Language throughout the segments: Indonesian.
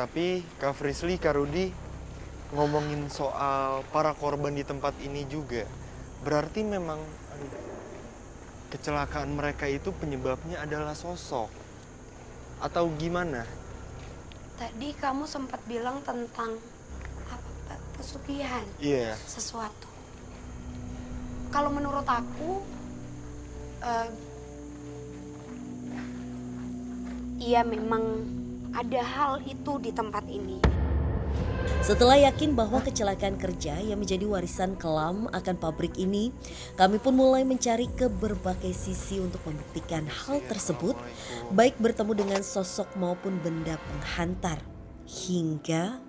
Tapi Kak Frisly, Kak Rudi ngomongin soal para korban di tempat ini juga. Berarti memang kecelakaan mereka itu penyebabnya adalah sosok. Atau gimana? Tadi kamu sempat bilang tentang apa, pesugihan. Iya. Sesuatu. Kalau menurut aku, iya memang ada hal itu di tempat ini. Setelah yakin bahwa kecelakaan kerja yang menjadi warisan kelam akan pabrik ini, kami pun mulai mencari ke berbagai sisi untuk membuktikan hal tersebut, baik bertemu dengan sosok maupun benda penghantar. Hingga...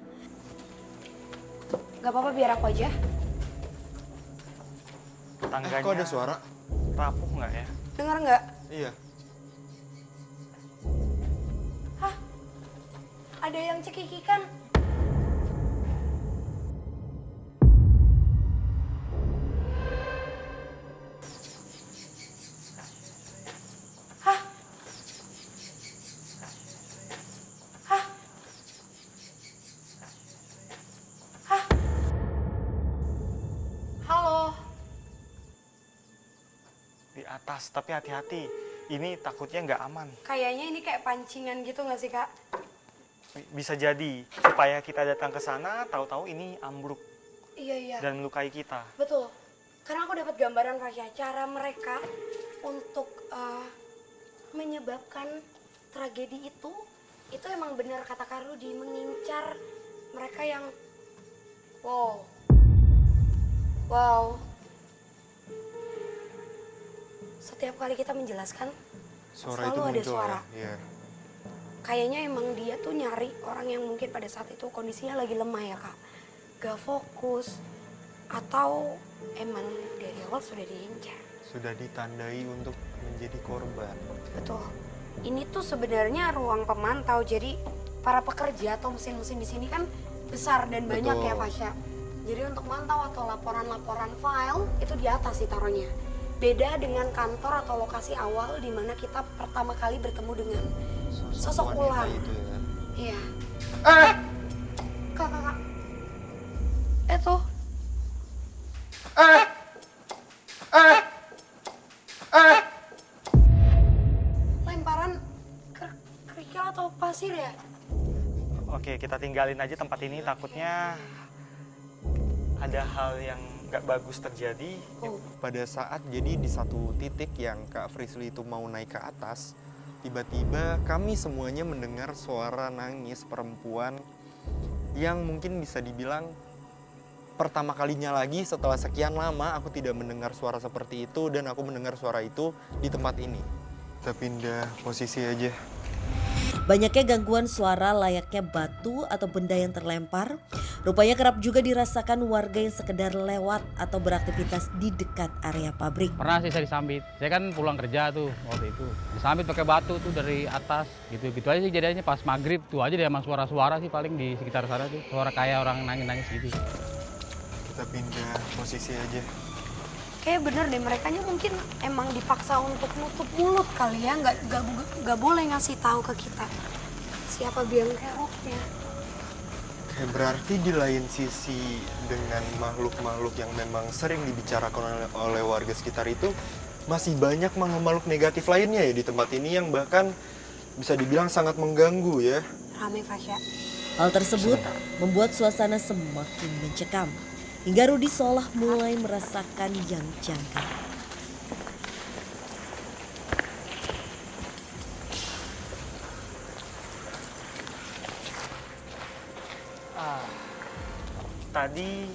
Gak apa-apa, biar aku aja. Tangganya Kok ada suara? rapuh nggak ya? Dengar nggak? Iya. Hah? Ada yang cekikikan? Hah? Hah? Hah? Halo? Di atas, tapi hati-hati. Ini takutnya nggak aman. Kayaknya ini kayak pancingan gitu nggak sih, Kak? Bisa jadi, supaya kita datang ke sana, tahu-tahu ini ambruk Iya, iya. dan melukai kita. Betul. Karena aku dapat gambaran, Fasya, cara mereka untuk menyebabkan tragedi itu emang benar kata Kak Rudi, mengincar mereka yang wow. Setiap kali kita menjelaskan, Suara selalu itu ada muncul suara. ya? Iya. Kayaknya emang dia tuh nyari orang yang mungkin pada saat itu kondisinya lagi lemah ya, Kak. Gak fokus. Atau emang dari awal sudah diincar. Sudah ditandai untuk menjadi korban. Betul. Ini tuh sebenarnya ruang pemantau. Jadi para pekerja atau mesin-mesin di sini kan besar dan banyak ya, Fasya. Jadi untuk mantau atau laporan-laporan file itu di atas ditaruhnya. Beda dengan kantor atau lokasi awal di mana kita pertama kali bertemu dengan sosok wanita ular. itu ya. Iya. Kak. Tuh. Lemparan kerikil atau pasir ya? Oke, kita tinggalin aja tempat ini. Takutnya ada hal yang nggak bagus terjadi. Pada saat jadi di satu titik yang Kak Frisly itu mau naik ke atas, tiba-tiba kami semuanya mendengar suara nangis perempuan yang mungkin bisa dibilang pertama kalinya lagi setelah sekian lama aku tidak mendengar suara seperti itu, dan aku mendengar suara itu di tempat ini. Kita pindah posisi aja. Banyaknya gangguan suara layaknya batu atau benda yang terlempar, rupanya kerap juga dirasakan warga yang sekedar lewat atau beraktivitas di dekat area pabrik. Pernah sih saya disambit. Saya kan pulang kerja tuh waktu itu. Disambit pakai batu tuh dari atas. Gitu aja sih jadinya pas maghrib tuh aja dia emang suara-suara sih paling di sekitar sana tuh. Suara kayak orang nangis-nangis gitu. Kita pindah posisi aja. Kayak bener deh, merekanya mungkin emang dipaksa untuk nutup mulut kali ya, nggak boleh ngasih tahu ke kita siapa biang keroknya. Kayak berarti di lain sisi dengan makhluk-makhluk yang memang sering dibicarakan oleh warga sekitar itu, masih banyak makhluk negatif lainnya ya di tempat ini yang bahkan bisa dibilang sangat mengganggu ya. Rame, Fasya. Hal tersebut membuat suasana semakin mencekam. Hingga Rudi seolah mulai merasakan yang janggal. Tadi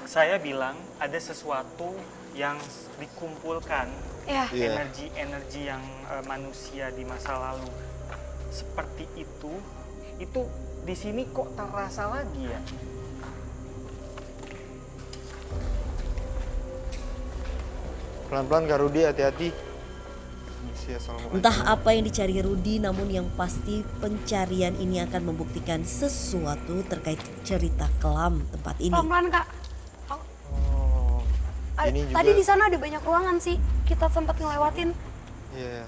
saya bilang ada sesuatu yang dikumpulkan, Ya, Iya. energi-energi yang manusia di masa lalu. Seperti itu di sini kok terasa lagi ya? Pelan-pelan Kak Rudi, hati-hati. Entah apa yang dicari Rudi, namun yang pasti pencarian ini akan membuktikan sesuatu terkait cerita kelam tempat ini. pelan-pelan, Kak. Oh, ini juga, Tadi di sana ada banyak ruangan sih, kita sempat ngelewatin. iya.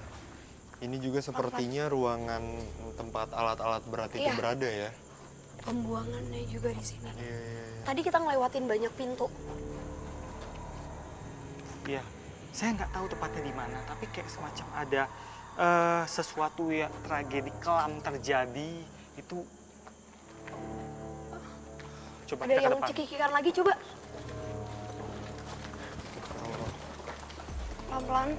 Ini juga sepertinya ruangan tempat alat-alat berat itu Iya. berada ya. pembuangannya juga di sini. Iya, iya, iya. Tadi kita ngelewatin banyak pintu. Iya, saya nggak tahu tepatnya di mana, tapi kayak semacam ada sesuatu ya tragedi kelam terjadi itu. Coba Ada kita ke yang depan. cekikikan lagi, coba. Oh, Pelan-pelan.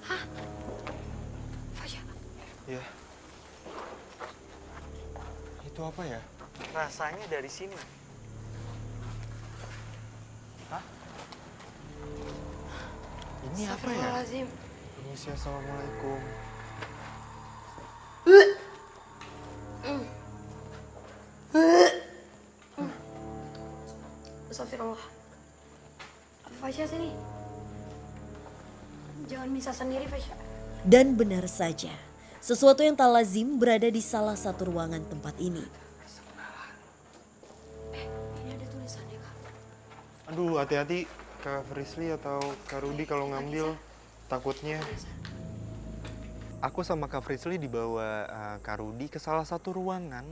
Hah? Fasya, iya. Itu apa ya? Rasanya dari sini. Hah? Ini apa ya? Astagfirullahaladzim. Permisi, assalamualaikum. Astagfirullah. Fasya sini. Jangan bisa sendiri, Fasya. Dan benar saja, sesuatu yang tak lazim berada di salah satu ruangan tempat ini. Ini ada tulisannya, Kak. Aduh, hati-hati Kak Frisly atau Kak Rudi kalau ngambil, takutnya. Aku sama Kak Frisly dibawa Kak Rudi ke salah satu ruangan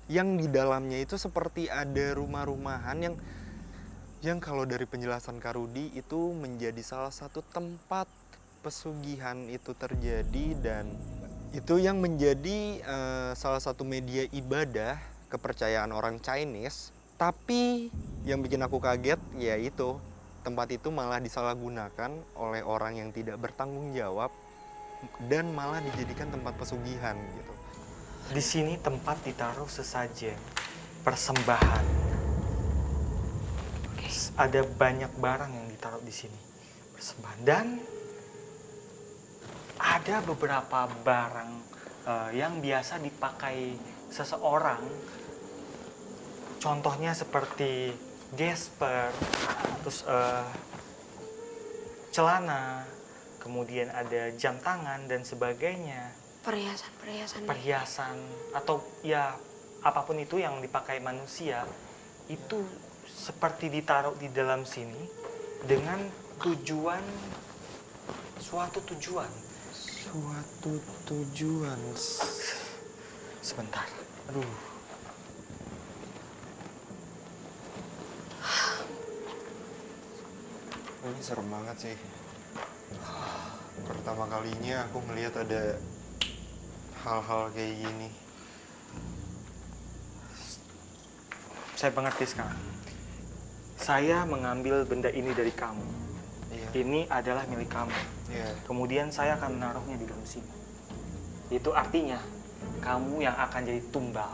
yang di dalamnya itu seperti ada rumah-rumahan yang kalau dari penjelasan Kak Rudi itu menjadi salah satu tempat pesugihan itu terjadi, dan itu yang menjadi salah satu media ibadah kepercayaan orang Chinese. Tapi yang bikin aku kaget yaitu tempat itu malah disalahgunakan oleh orang yang tidak bertanggung jawab dan malah dijadikan tempat pesugihan gitu. Di sini tempat ditaruh sesajen, persembahan. Ada banyak barang yang ditaruh di sini, persembahan. Dan ada beberapa barang yang biasa dipakai seseorang. Contohnya seperti gesper, terus celana, kemudian ada jam tangan dan sebagainya. Perhiasan. Atau ya apapun itu yang dipakai manusia itu seperti ditaruh di dalam sini dengan suatu tujuan. Sebentar. Aduh. Ini serem banget sih. Pertama kalinya aku melihat ada hal-hal kayak gini. Saya mengerti sekarang. Saya mengambil benda ini dari kamu. Iya. Ini adalah milik kamu. Iya. Kemudian saya akan menaruhnya di dalam sini. Itu artinya kamu yang akan jadi tumbal.